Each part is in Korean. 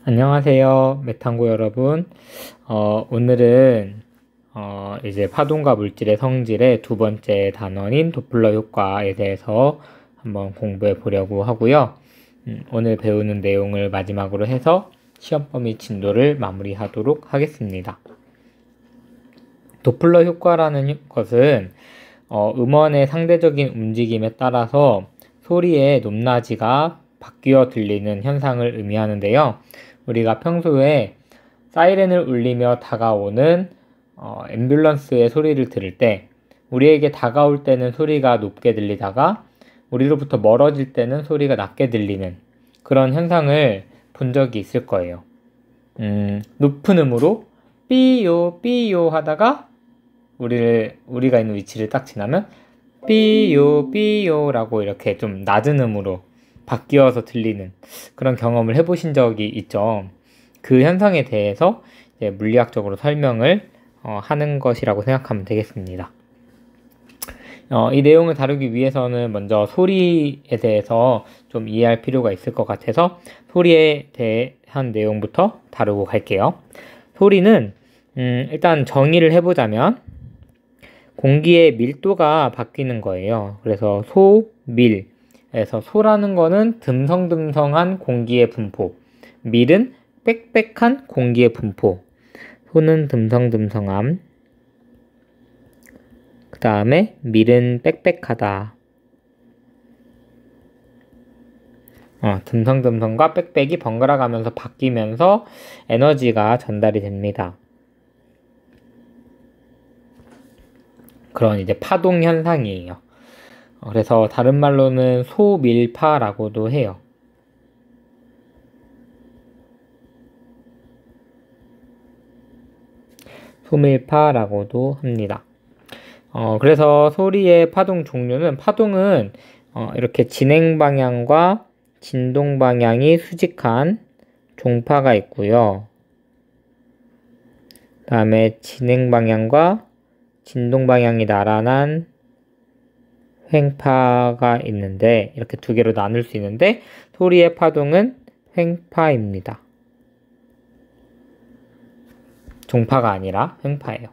안녕하세요, 메탄고 여러분. 오늘은 이제 파동과 물질의 성질의 두 번째 단원인 도플러 효과에 대해서 한번 공부해 보려고 하고요. 오늘 배우는 내용을 마지막으로 해서 시험 범위 진도를 마무리하도록 하겠습니다. 도플러 효과라는 것은 음원의 상대적인 움직임에 따라서 소리의 높낮이가 바뀌어 들리는 현상을 의미하는데요. 우리가 평소에 사이렌을 울리며 다가오는 앰뷸런스의 소리를 들을 때 우리에게 다가올 때는 소리가 높게 들리다가 우리로부터 멀어질 때는 소리가 낮게 들리는 그런 현상을 본 적이 있을 거예요. 높은 음으로 삐요 삐요 하다가 우리가 있는 위치를 딱 지나면 삐요 삐요 라고 이렇게 좀 낮은 음으로 바뀌어서 들리는 그런 경험을 해보신 적이 있죠. 그 현상에 대해서 이제 물리학적으로 설명을 하는 것이라고 생각하면 되겠습니다. 이 내용을 다루기 위해서는 먼저 소리에 대해서 좀 이해할 필요가 있을 것 같아서 소리에 대한 내용부터 다루고 갈게요. 소리는 일단 정의를 해보자면 공기의 밀도가 바뀌는 거예요. 그래서 소밀 그래서 소라는 거는 듬성듬성한 공기의 분포, 밀은 빽빽한 공기의 분포. 소는 듬성듬성함. 그 다음에 밀은 빽빽하다. 듬성듬성과 빽빽이 번갈아 가면서 바뀌면서 에너지가 전달이 됩니다. 그런 이제 파동 현상이에요. 그래서 다른 말로는 소밀파라고도 해요. 소밀파라고도 합니다. 그래서 소리의 파동 종류는 파동은 이렇게 진행 방향과 진동 방향이 수직한 종파가 있고요. 그 다음에 진행 방향과 진동 방향이 나란한 횡파가 있는데 이렇게 두 개로 나눌 수 있는데 소리의 파동은 횡파입니다. 종파가 아니라 횡파예요.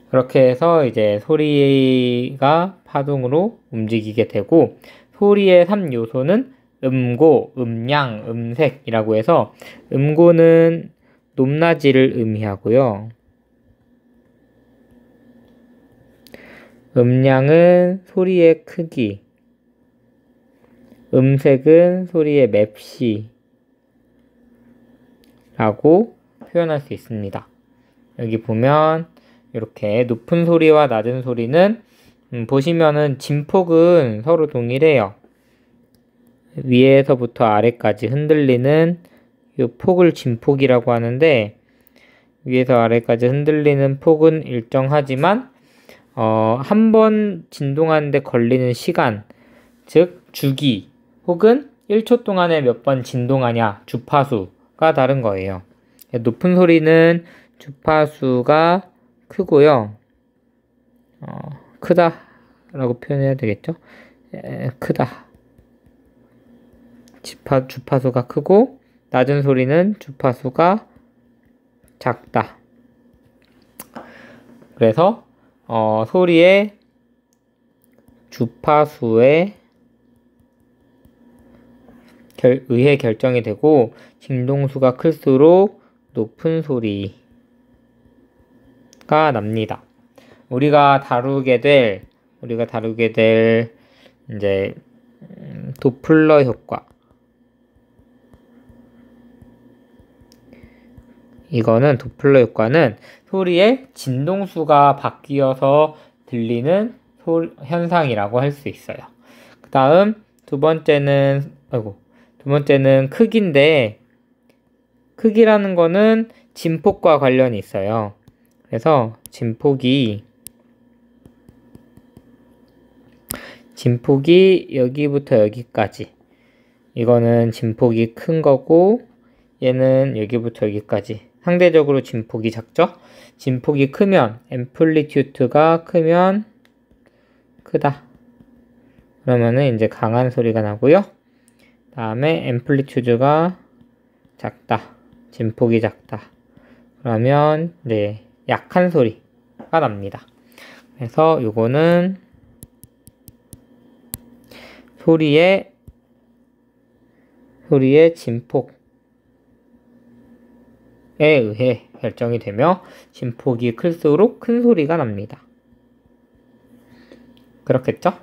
그렇게 해서 이제 소리가 파동으로 움직이게 되고 소리의 3요소는 음고, 음량, 음색이라고 해서 음고는 높낮이를 의미하고요. 음량은 소리의 크기, 음색은 소리의 맵시라고 표현할 수 있습니다. 여기 보면 이렇게 높은 소리와 낮은 소리는 보시면은 진폭은 서로 동일해요. 위에서부터 아래까지 흔들리는 이 폭을 진폭이라고 하는데 위에서 아래까지 흔들리는 폭은 일정하지만 한 번 진동하는데 걸리는 시간, 즉 주기 혹은 1초 동안에 몇 번 진동하냐 주파수가 다른 거예요. 높은 소리는 주파수가 크고요. 크다 라고 표현해야 되겠죠? 크다. 주파수가 크고 낮은 소리는 주파수가 작다. 그래서 소리의 주파수에 의해 결정이 되고 진동수가 클수록 높은 소리가 납니다. 우리가 다루게 될 이제 도플러 효과. 이거는 도플러 효과는 소리의 진동수가 바뀌어서 들리는 현상이라고 할 수 있어요. 그 다음 두 번째는 크기인데 크기라는 거는 진폭과 관련이 있어요. 그래서 진폭이 여기부터 여기까지 이거는 진폭이 큰 거고 얘는 여기부터 여기까지 상대적으로 진폭이 작죠? 진폭이 크면 앰플리튜드가 크면 크다. 그러면은 이제 강한 소리가 나고요. 다음에 앰플리튜드가 작다. 진폭이 작다. 그러면 네, 약한 소리가 납니다. 그래서 요거는 소리의 진폭에 의해 결정이 되며 진폭이 클수록 큰 소리가 납니다. 그렇겠죠?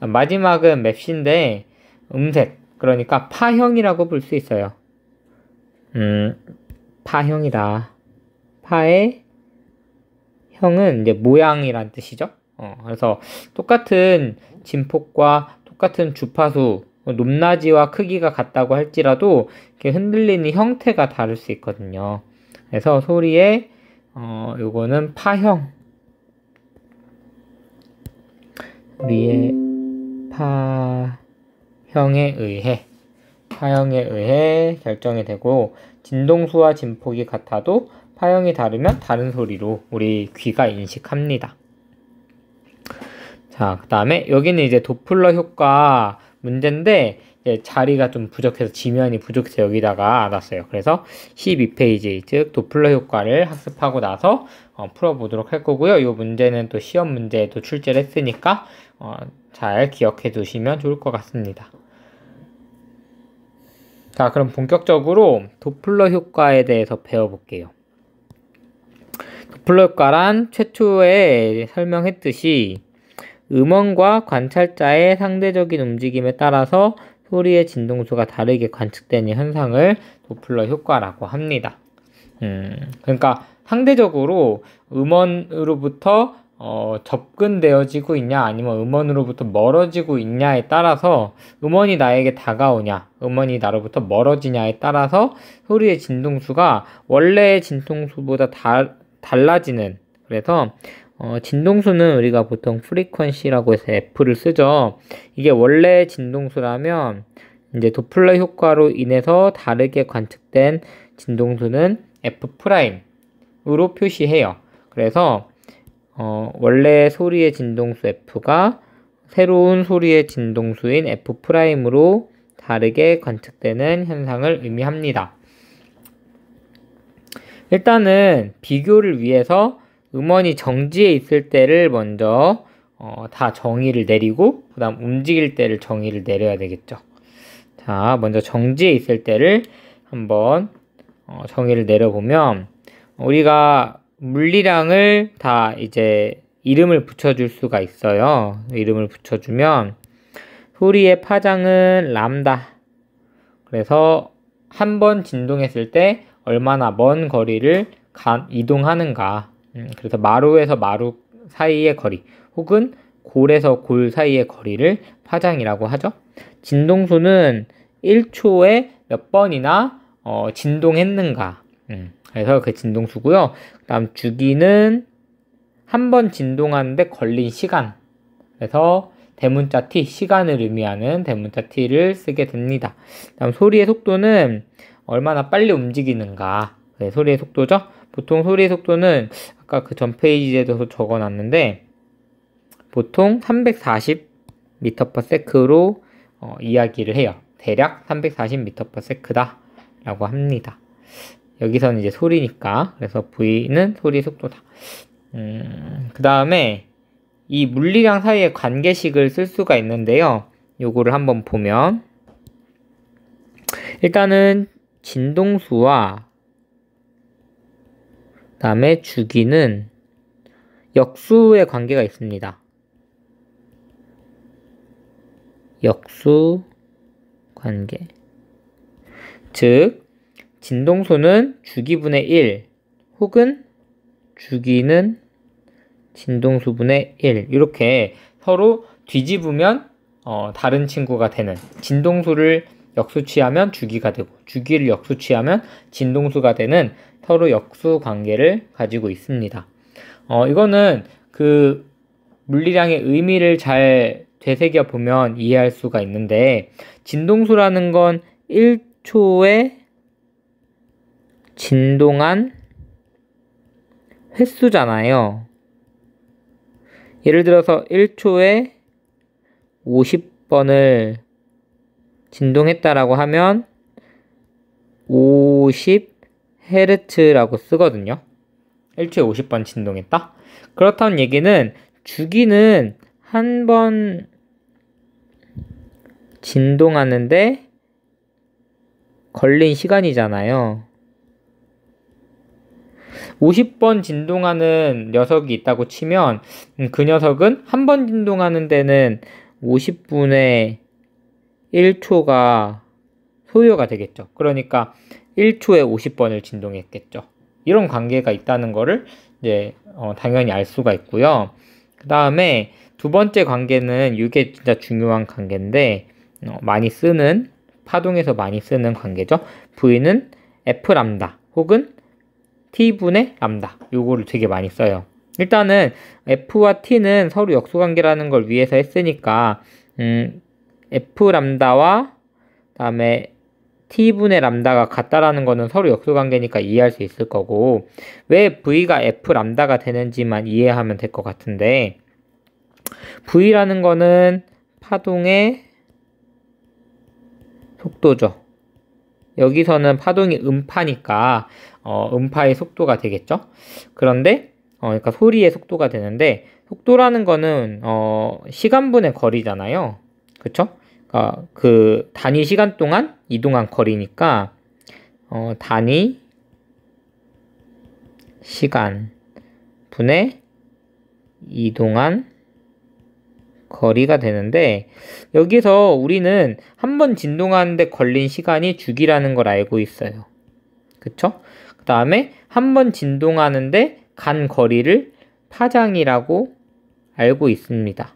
마지막은 맵시인데 음색, 그러니까 파형이라고 볼 수 있어요. 파형이다. 파의 형은 이제 모양이란 뜻이죠. 그래서 똑같은 진폭과 똑같은 주파수, 높낮이와 크기가 같다고 할지라도 이렇게 흔들리는 형태가 다를 수 있거든요. 그래서 소리의 요거는 파형. 소리의 파형에 의해 결정이 되고, 진동수와 진폭이 같아도 파형이 다르면 다른 소리로 우리 귀가 인식합니다. 자, 그 다음에 여기는 이제 도플러 효과 문제인데 이제 자리가 좀 부족해서 지면이 부족해서 여기다가 놨어요. 그래서 12페이지, 즉 도플러 효과를 학습하고 나서 풀어보도록 할 거고요. 이 문제는 또 시험 문제에도 출제를 했으니까 잘 기억해 두시면 좋을 것 같습니다. 자, 그럼 본격적으로 도플러 효과에 대해서 배워볼게요. 도플러 효과란 최초에 설명했듯이 음원과 관찰자의 상대적인 움직임에 따라서 소리의 진동수가 다르게 관측되는 현상을 도플러 효과라고 합니다. 그러니까 상대적으로 음원으로부터 접근되어지고 있냐 아니면 음원으로부터 멀어지고 있냐에 따라서, 음원이 나에게 다가오냐 음원이 나로부터 멀어지냐에 따라서 소리의 진동수가 원래의 진동수보다 달라지는, 그래서 진동수는 우리가 보통 프리퀀시라고 해서 F를 쓰죠. 이게 원래 진동수라면 이제 도플러 효과로 인해서 다르게 관측된 진동수는 F'으로 표시해요. 그래서 원래 소리의 진동수 F가 새로운 소리의 진동수인 F'으로 다르게 관측되는 현상을 의미합니다. 일단은 비교를 위해서 음원이 정지해 있을 때를 먼저 다 정의를 내리고 그 다음 움직일 때를 정의를 내려야 되겠죠. 자, 먼저 정지해 있을 때를 한번 정의를 내려보면, 우리가 물리량을 다 이제 이름을 붙여줄 수가 있어요. 이름을 붙여주면 소리의 파장은 람다. 그래서 한 번 진동했을 때 얼마나 먼 거리를 이동하는가. 그래서 마루에서 마루 사이의 거리, 혹은 골에서 골 사이의 거리를 파장이라고 하죠. 진동수는 1초에 몇 번이나 진동했는가. 그래서 그 진동수고요. 그 다음 주기는 한 번 진동하는데 걸린 시간. 그래서 대문자 t, 시간을 의미하는 대문자 t를 쓰게 됩니다. 그 다음 소리의 속도는 얼마나 빨리 움직이는가. 네, 소리의 속도죠. 보통 소리의 속도는 아까 그 전 페이지에도 적어놨는데 보통 340m/s로 이야기를 해요. 대략 340m/s다 라고 합니다. 여기서는 이제 소리니까, 그래서 V는 소리의 속도다. 그 다음에 이 물리량 사이의 관계식을 쓸 수가 있는데요. 요거를 한번 보면, 일단은 진동수와 그 다음에 주기는 역수의 관계가 있습니다. 역수 관계. 즉, 진동수는 주기분의 1 혹은 주기는 진동수분의 1, 이렇게 서로 뒤집으면 다른 친구가 되는, 진동수를 역수취하면 주기가 되고 주기를 역수취하면 진동수가 되는 서로 역수 관계를 가지고 있습니다. 이거는 그 물리량의 의미를 잘 되새겨 보면 이해할 수가 있는데, 진동수라는 건 1초에 진동한 횟수잖아요. 예를 들어서 1초에 50번을 진동했다라고 하면 50Hz라고 쓰거든요. 1초에 50번 진동했다. 그렇다는 얘기는 주기는 한 번 진동하는데 걸린 시간이잖아요. 50번 진동하는 녀석이 있다고 치면 그 녀석은 한 번 진동하는 데는 50분의 1초가 소요가 되겠죠. 그러니까 1초에 50번을 진동했겠죠. 이런 관계가 있다는 거를 이제 당연히 알 수가 있고요. 그 다음에 두 번째 관계는 이게 진짜 중요한 관계인데 많이 쓰는 파동에서 많이 쓰는 관계죠. V는 F 람다 혹은 T분의 람다 요거를 되게 많이 써요. 일단은 F와 T는 서로 역수관계라는 걸 위해서 했으니까 F 람다와 다음에 T분의 람다가 같다라는 거는 서로 역수관계니까 이해할 수 있을 거고 왜 V가 F 람다가 되는지만 이해하면 될 것 같은데 V라는 거는 파동의 속도죠. 여기서는 파동이 음파니까 음파의 속도가 되겠죠. 그런데 그러니까 소리의 속도가 되는데 속도라는 거는 시간분의 거리잖아요. 그쵸? 그 단위 시간 동안 이동한 거리니까 단위 시간 분의 이동한 거리가 되는데 여기서 우리는 한 번 진동하는데 걸린 시간이 주기라는 걸 알고 있어요. 그쵸? 그 다음에 한 번 진동하는데 간 거리를 파장이라고 알고 있습니다.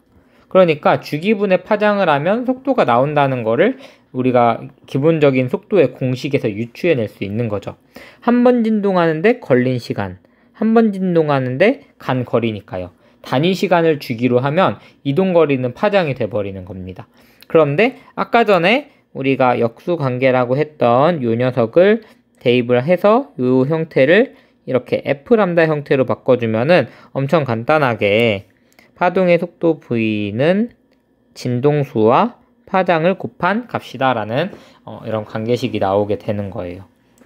그러니까 주기분의 파장을 하면 속도가 나온다는 거를 우리가 기본적인 속도의 공식에서 유추해낼 수 있는 거죠. 한 번 진동하는데 걸린 시간, 한 번 진동하는데 간 거리니까요. 단위 시간을 주기로 하면 이동거리는 파장이 돼버리는 겁니다. 그런데 아까 전에 우리가 역수관계라고 했던 이 녀석을 대입을 해서 이 형태를 이렇게 F람다 형태로 바꿔주면은 엄청 간단하게 파동의 속도 V는 진동수와 파장을 곱한 값이다 라는 이런 관계식이 나오게 되는 거예요.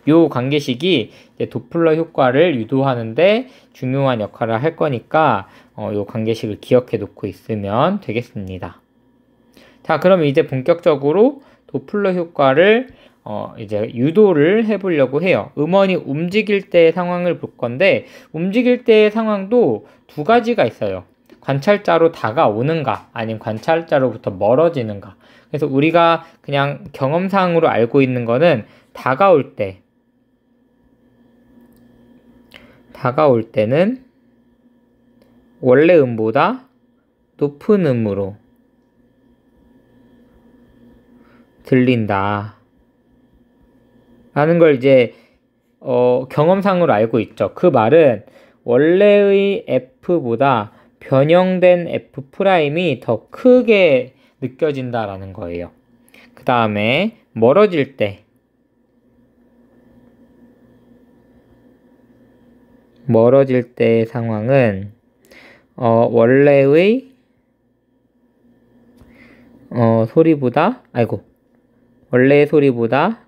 이 관계식이 이제 도플러 효과를 유도하는데 중요한 역할을 할 거니까 이 관계식을 기억해 놓고 있으면 되겠습니다. 자, 그럼 이제 본격적으로 도플러 효과를 이제 유도를 해보려고 해요. 음원이 움직일 때의 상황을 볼 건데 움직일 때의 상황도 두 가지가 있어요. 관찰자로 다가오는가 아니면 관찰자로부터 멀어지는가. 그래서 우리가 그냥 경험상으로 알고 있는 거는 다가올 때는 원래 음보다 높은 음으로 들린다 라는 걸 이제 경험상으로 알고 있죠. 그 말은 원래의 F보다 변형된 F'이 더 크게 느껴진다라는 거예요. 그 다음에 멀어질 때의 상황은 원래의 원래의 소리보다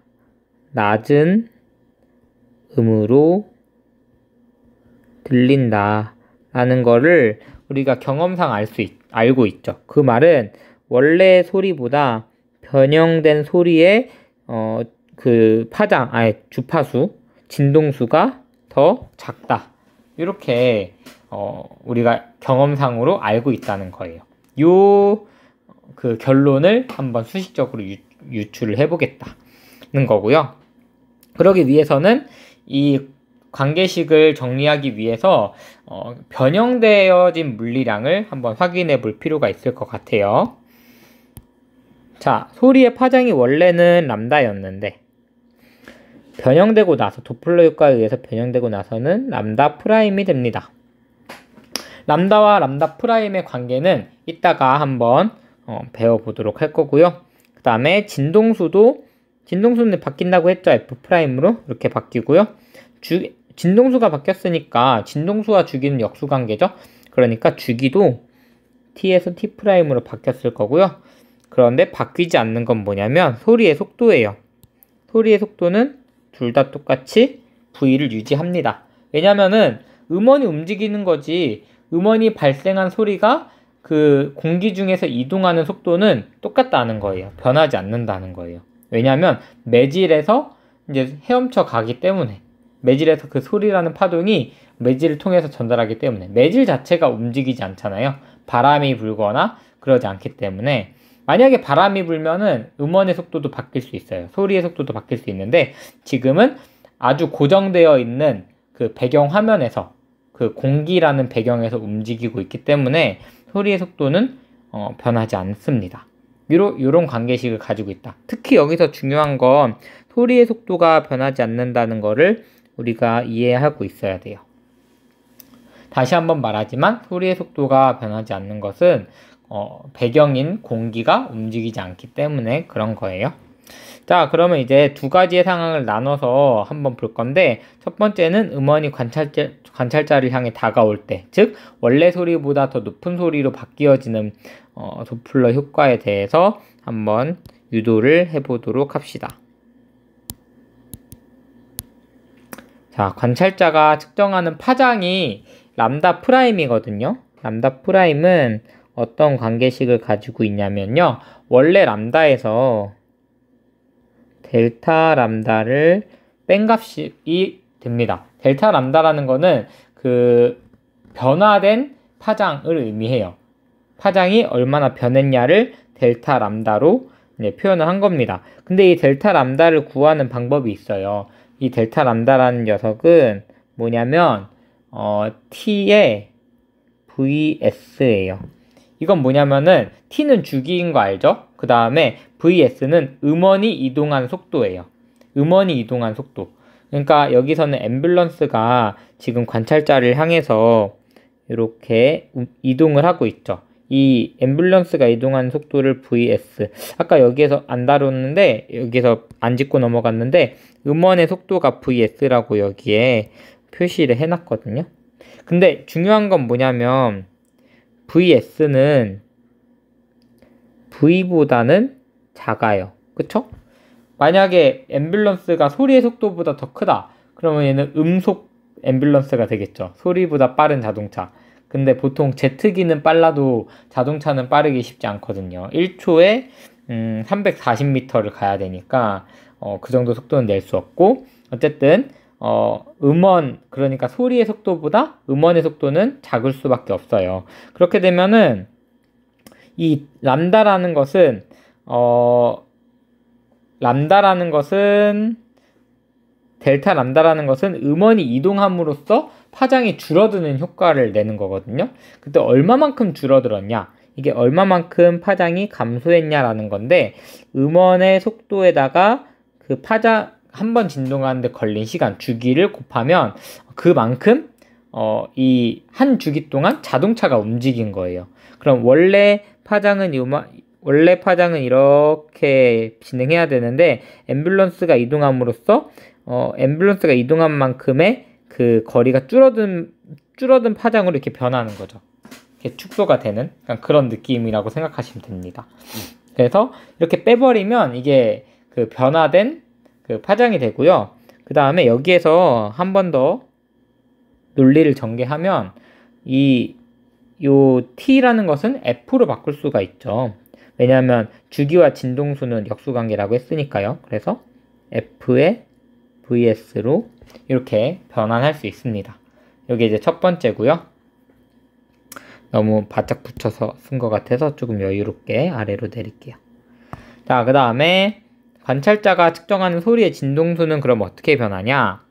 낮은 음으로 들린다 라는 거를 우리가 경험상 알고 있죠. 그 말은 원래의 소리보다 변형된 소리의 그 파장, 주파수, 진동수가 더 작다. 이렇게 우리가 경험상으로 알고 있다는 거예요. 그 결론을 한번 수식적으로 유추를 해보겠다는 거고요. 그러기 위해서는 이 관계식을 정리하기 위해서 변형되어진 물리량을 한번 확인해 볼 필요가 있을 것 같아요. 자, 소리의 파장이 원래는 람다였는데 변형되고 나서 도플러 효과에 의해서 변형되고 나서는 람다 프라임이 됩니다. 람다와 람다 프라임의 관계는 이따가 한번 배워보도록 할 거고요. 그 다음에 진동수는 바뀐다고 했죠. F 프라임으로 이렇게 바뀌고요. 진동수가 바뀌었으니까 진동수와 주기는 역수관계죠. 그러니까 주기도 T에서 T 프라임으로 바뀌었을 거고요. 그런데 바뀌지 않는 건 뭐냐면 소리의 속도예요. 소리의 속도는 둘 다 똑같이 V를 유지합니다. 왜냐면은 음원이 움직이는 거지 음원이 발생한 소리가 그 공기 중에서 이동하는 속도는 똑같다는 거예요. 변하지 않는다는 거예요. 왜냐하면 매질에서 이제 헤엄쳐 가기 때문에 매질에서 그 소리라는 파동이 매질을 통해서 전달하기 때문에 매질 자체가 움직이지 않잖아요. 바람이 불거나 그러지 않기 때문에 만약에 바람이 불면은 음원의 속도도 바뀔 수 있어요. 소리의 속도도 바뀔 수 있는데 지금은 아주 고정되어 있는 그 배경 화면에서 그 공기라는 배경에서 움직이고 있기 때문에 소리의 속도는 변하지 않습니다. 요런 관계식을 가지고 있다. 특히 여기서 중요한 건 소리의 속도가 변하지 않는다는 거를 우리가 이해하고 있어야 돼요. 다시 한번 말하지만 소리의 속도가 변하지 않는 것은 배경인 공기가 움직이지 않기 때문에 그런 거예요. 자, 그러면 이제 두 가지의 상황을 나눠서 한번 볼 건데 첫 번째는 음원이 관찰자를 향해 다가올 때, 즉 원래 소리보다 더 높은 소리로 바뀌어지는 도플러 효과에 대해서 한번 유도를 해보도록 합시다. 자, 관찰자가 측정하는 파장이 람다 프라임이거든요. 람다 프라임은 어떤 관계식을 가지고 있냐면요. 원래 람다에서 델타 람다를 뺀 값이 됩니다. 델타 람다라는 거는 그 변화된 파장을 의미해요. 파장이 얼마나 변했냐를 델타 람다로 표현을 한 겁니다. 근데 이 델타 람다를 구하는 방법이 있어요. 이 델타 람다라는 녀석은 뭐냐면 t의 vs예요. 이건 뭐냐면은 t는 주기인 거 알죠? 그 다음에 vs는 음원이 이동한 속도예요. 음원이 이동한 속도. 그러니까 여기서는 앰뷸런스가 지금 관찰자를 향해서 이렇게 이동을 하고 있죠. 이 앰뷸런스가 이동하는 속도를 vs. 아까 여기에서 안 다뤘는데 여기서 안 짚고 넘어갔는데 음원의 속도가 vs라고 여기에 표시를 해놨거든요. 근데 중요한 건 뭐냐면 vs는 v보다는 작아요. 그쵸? 만약에 앰뷸런스가 소리의 속도보다 더 크다. 그러면 얘는 음속 앰뷸런스가 되겠죠. 소리보다 빠른 자동차. 근데 보통 제트기는 빨라도 자동차는 빠르기 쉽지 않거든요. 1초에 340m를 가야 되니까 그 정도 속도는 낼 수 없고 어쨌든 음원 그러니까 소리의 속도보다 음원의 속도는 작을 수밖에 없어요. 그렇게 되면은 이 람다라는 것은 델타 람다라는 것은 음원이 이동함으로써 파장이 줄어드는 효과를 내는 거거든요. 그때 얼마만큼 줄어들었냐? 이게 얼마만큼 파장이 감소했냐라는 건데 음원의 속도에다가 그 파장 한 번 진동하는데 걸린 시간 주기를 곱하면 그만큼 이 한 주기 동안 자동차가 움직인 거예요. 그럼 원래 파장은 이렇게 진행해야 되는데 앰뷸런스가 이동함으로써 앰뷸런스가 이동한 만큼의 그 거리가 줄어든 파장으로 이렇게 변하는 거죠. 이렇게 축소가 되는 그런 느낌이라고 생각하시면 됩니다. 그래서 이렇게 빼버리면 이게 그 변화된 그 파장이 되고요. 그 다음에 여기에서 한 번 더 논리를 전개하면 요 t라는 것은 f로 바꿀 수가 있죠. 왜냐하면 주기와 진동수는 역수관계라고 했으니까요. 그래서 f의 vs로 이렇게 변환할 수 있습니다. 여기 이제 첫 번째고요. 너무 바짝 붙여서 쓴 것 같아서 조금 여유롭게 아래로 내릴게요. 자, 그 다음에 관찰자가 측정하는 소리의 진동수는 그럼 어떻게 변하냐?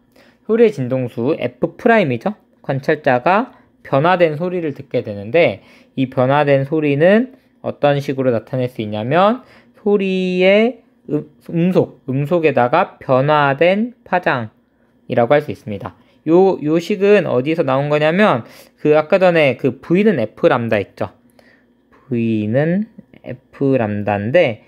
소리의 진동수 F'이죠? 관찰자가 변화된 소리를 듣게 되는데 이 변화된 소리는 어떤 식으로 나타낼 수 있냐면 소리의 음속에다가 변화된 파장이라고 할 수 있습니다. 요 식은 어디서 나온 거냐면 아까 전에 그 V는 F 람다 있죠? V는 F 람다인데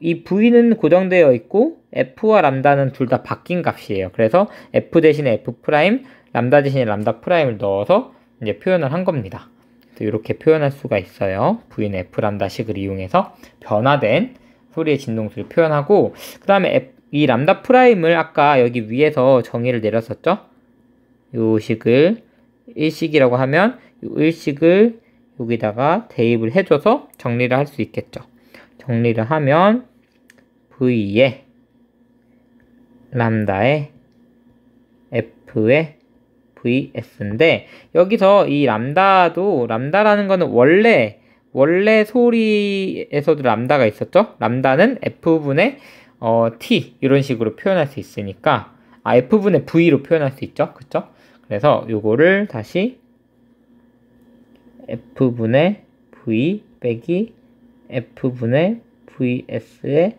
이 V는 고정되어 있고 F와 람다는 둘 다 바뀐 값이에요. 그래서 F 대신에 F 프라임, 람다 대신에 람다 프라임을 넣어서 이제 표현을 한 겁니다. 이렇게 표현할 수가 있어요. V는 F 람다 식을 이용해서 변화된 소리의 진동수를 표현하고 그 다음에 이 람다 프라임을 아까 여기 위에서 정의를 내렸었죠? 요 식을 일식이라고 하면 요 일식을 여기다가 대입을 해줘서 정리를 할 수 있겠죠. 정리를 하면 V에 람다에 F에 VS인데 여기서 이 람다라는 거는 원래 소리에서도 람다가 있었죠? 람다는 F분의 T 이런 식으로 표현할 수 있으니까 F분의 V로 표현할 수 있죠? 그쵸? 그래서 요거를 다시 F분의 V 빼기 F분의 VS의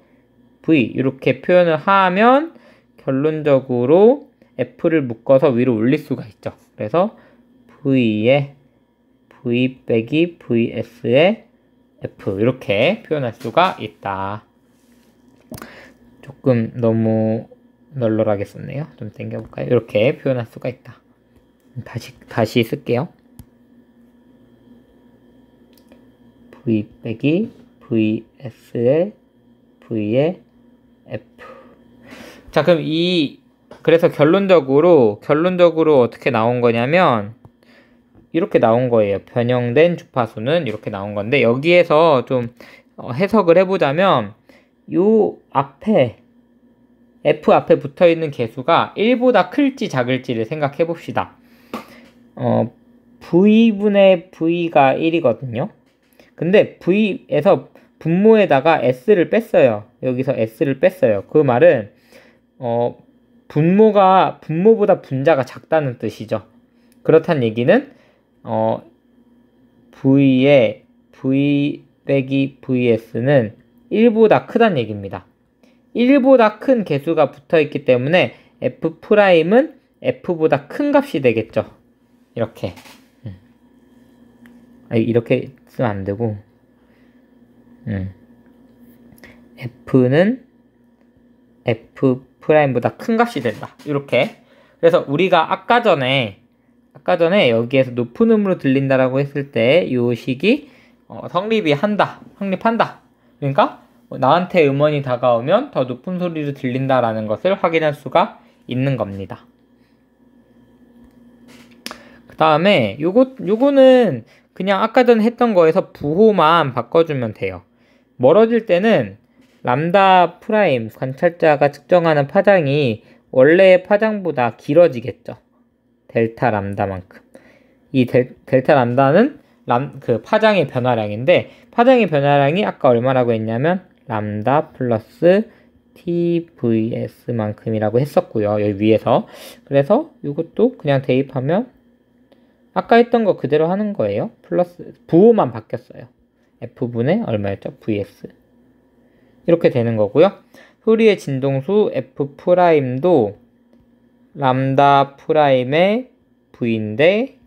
V 이렇게 표현을 하면 결론적으로 F를 묶어서 위로 올릴 수가 있죠. 그래서 V에 V 빼기 VS의 F 이렇게 표현할 수가 있다. 조금 너무 널널하게 썼네요. 좀 당겨볼까요? 이렇게 표현할 수가 있다. 다시 쓸게요. V 빼기 VS의 V의 F. 자, 그럼 그래서 결론적으로 어떻게 나온 거냐면, 이렇게 나온 거예요. 변형된 주파수는 이렇게 나온 건데, 여기에서 좀 해석을 해보자면, 요 앞에, F 앞에 붙어 있는 개수가 1보다 클지 작을지를 생각해 봅시다. V분의 V가 1이거든요. 근데 V에서 분모에다가 S를 뺐어요. 여기서 S를 뺐어요. 그 말은, 분모보다 분자가 작다는 뜻이죠. 그렇다는 얘기는, V의 V 빼기 VS는 1보다 크다는 얘기입니다. 1보다 큰 개수가 붙어 있기 때문에 F'은 F보다 큰 값이 되겠죠. 이렇게. 이렇게 쓰면 안 되고, F는 F'보다 큰 값이 된다. 이렇게. 그래서 우리가 아까 전에 여기에서 높은 음으로 들린다라고 했을 때 이 식이 성립한다. 그러니까 나한테 음원이 다가오면 더 높은 소리로 들린다라는 것을 확인할 수가 있는 겁니다. 그 다음에 요거는 그냥 아까 전에 했던 거에서 부호만 바꿔주면 돼요. 멀어질 때는 람다 프라임 관찰자가 측정하는 파장이 원래의 파장보다 길어지겠죠. 델타 람다만큼. 이 델타 람다는 그 파장의 변화량인데, 파장의 변화량이 아까 얼마라고 했냐면 람다 플러스 tvs만큼이라고 했었고요. 여기 위에서. 그래서 이것도 그냥 대입하면 아까 했던 거 그대로 하는 거예요. 플러스 부호만 바뀌었어요. F분의 얼마였죠? vs. 이렇게 되는 거고요. 소리의 진동수 F'도 람다 프라임의 V인데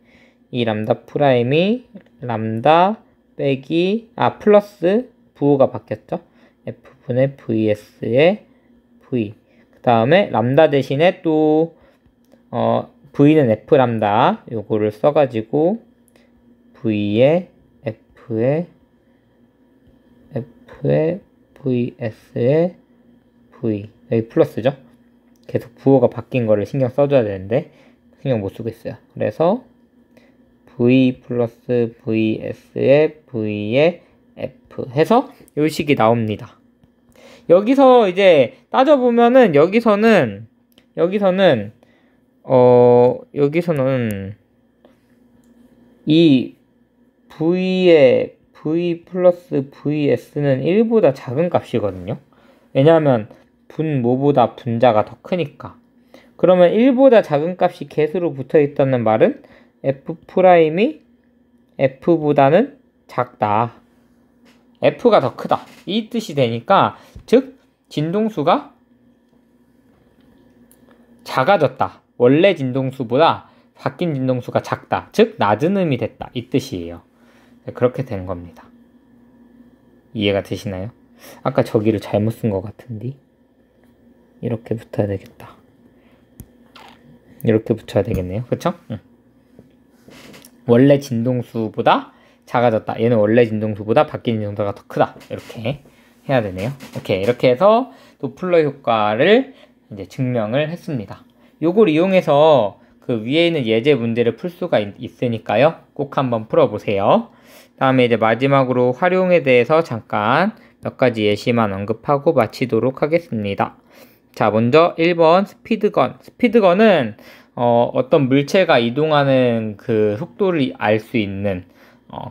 이 람다 프라임이 람다 빼기 플러스 부호가 바뀌었죠. F분의 VS의 V. 그 다음에 람다 대신에 또 V는 F 람다 요거를 써가지고 V의 F의 VS의 V. 여기 플러스죠. 계속 부호가 바뀐 거를 신경 써줘야 되는데 신경 못 쓰고 있어요. 그래서 V 플러스 VS의 V의 F 해서 요 식이 나옵니다. 여기서 이제 따져보면은 여기서는 이 V의 V 플러스 VS는 1보다 작은 값이거든요. 왜냐하면 분모보다 분자가 더 크니까. 그러면 1보다 작은 값이 개수로 붙어 있다는 말은 F'이 F보다는 작다. F가 더 크다. 이 뜻이 되니까, 즉 진동수가 작아졌다. 원래 진동수보다 바뀐 진동수가 작다. 즉 낮은 음이 됐다. 이 뜻이에요. 그렇게 되는 겁니다. 이해가 되시나요? 아까 저기를 잘못 쓴 것 같은데 이렇게 붙어야 되겠다. 이렇게 붙여야 되겠네요. 그쵸? 응. 원래 진동수보다 작아졌다. 얘는 원래 진동수보다 바뀐 진동수가 더 크다. 이렇게 해야 되네요. 오케이. 이렇게 해서 도플러 효과를 이제 증명을 했습니다. 요걸 이용해서 그 위에 있는 예제 문제를 풀 수가 있으니까요. 꼭 한번 풀어보세요. 다음에 이제 마지막으로 활용에 대해서 잠깐 몇 가지 예시만 언급하고 마치도록 하겠습니다. 자, 먼저 1번 스피드건. 스피드건은 어떤 물체가 이동하는 그 속도를 알 수 있는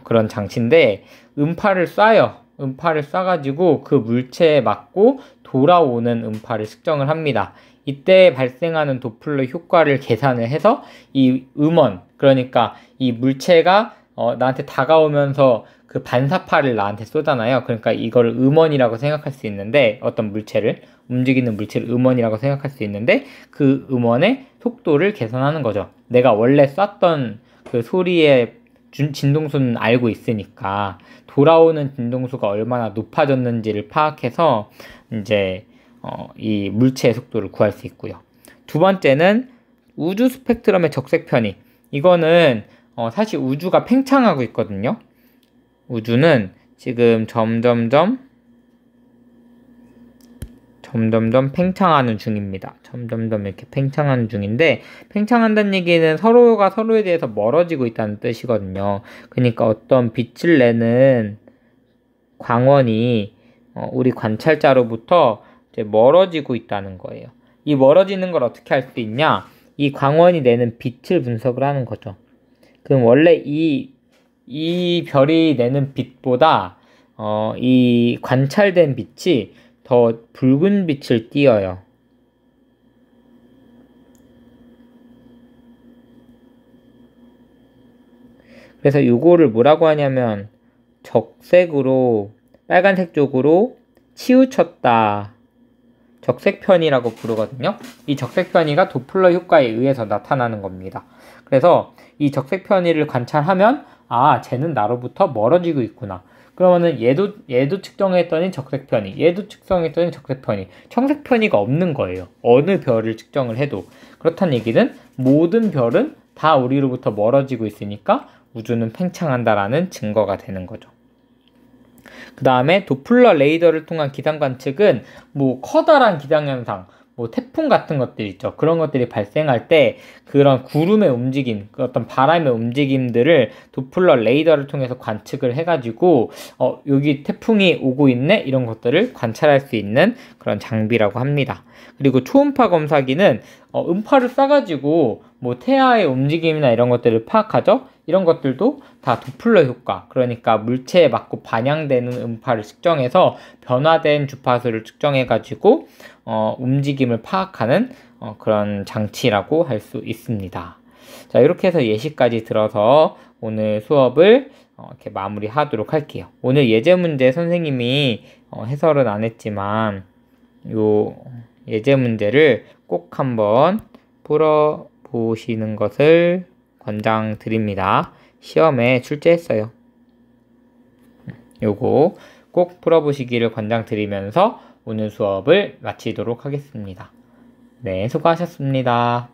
그런 장치인데, 음파를 쏴요. 음파를 쏴가지고 그 물체에 맞고 돌아오는 음파를 측정을 합니다. 이때 발생하는 도플러 효과를 계산을 해서 이 음원, 그러니까 이 물체가 나한테 다가오면서 그 반사파를 나한테 쏘잖아요. 그러니까 이걸 음원이라고 생각할 수 있는데, 어떤 물체를, 움직이는 물체를 음원이라고 생각할 수 있는데, 그 음원의 속도를 계산하는 거죠. 내가 원래 쐈던 그 소리의 진동수는 알고 있으니까 돌아오는 진동수가 얼마나 높아졌는지를 파악해서 이제 이 물체의 속도를 구할 수 있고요. 두 번째는 우주 스펙트럼의 적색 편이. 이거는 사실 우주가 팽창하고 있거든요. 우주는 지금 점점점 팽창하는 중입니다. 점점점 이렇게 팽창하는 중인데, 팽창한다는 얘기는 서로가 서로에 대해서 멀어지고 있다는 뜻이거든요. 그러니까 어떤 빛을 내는 광원이 우리 관찰자로부터 이제 멀어지고 있다는 거예요. 이 멀어지는 걸 어떻게 할 수 있냐? 이 광원이 내는 빛을 분석을 하는 거죠. 그럼 원래 이 별이 내는 빛보다 이 관찰된 빛이 더 붉은 빛을 띄어요. 그래서 이거를 뭐라고 하냐면 적색으로, 빨간색 쪽으로 치우쳤다. 적색편이라고 부르거든요. 이 적색편이가 도플러 효과에 의해서 나타나는 겁니다. 그래서 이 적색편이를 관찰하면, 아, 쟤는 나로부터 멀어지고 있구나. 그러면은 얘도 측정했더니 적색편이, 얘도 측정했더니 적색편이, 청색편이가 없는 거예요. 어느 별을 측정을 해도. 그렇다는 얘기는 모든 별은 다 우리로부터 멀어지고 있으니까 우주는 팽창한다라는 증거가 되는 거죠. 그 다음에 도플러 레이더를 통한 기상 관측은 뭐 커다란 기상현상, 뭐 태풍 같은 것들 있죠. 그런 것들이 발생할 때 그런 구름의 움직임, 어떤 바람의 움직임들을 도플러 레이더를 통해서 관측을 해가지고 여기 태풍이 오고 있네? 이런 것들을 관찰할 수 있는 그런 장비라고 합니다. 그리고 초음파 검사기는 음파를 쏴가지고 뭐 태아의 움직임이나 이런 것들을 파악하죠. 이런 것들도 다 도플러 효과, 그러니까 물체에 맞고 반영되는 음파를 측정해서 변화된 주파수를 측정해가지고 움직임을 파악하는 그런 장치라고 할 수 있습니다. 자, 이렇게 해서 예시까지 들어서 오늘 수업을 이렇게 마무리하도록 할게요. 오늘 예제 문제 선생님이 해설은 안 했지만 요 예제 문제를 꼭 한번 풀어보시는 것을 권장드립니다. 시험에 출제했어요. 요거 꼭 풀어보시기를 권장드리면서 오늘 수업을 마치도록 하겠습니다. 네, 수고하셨습니다.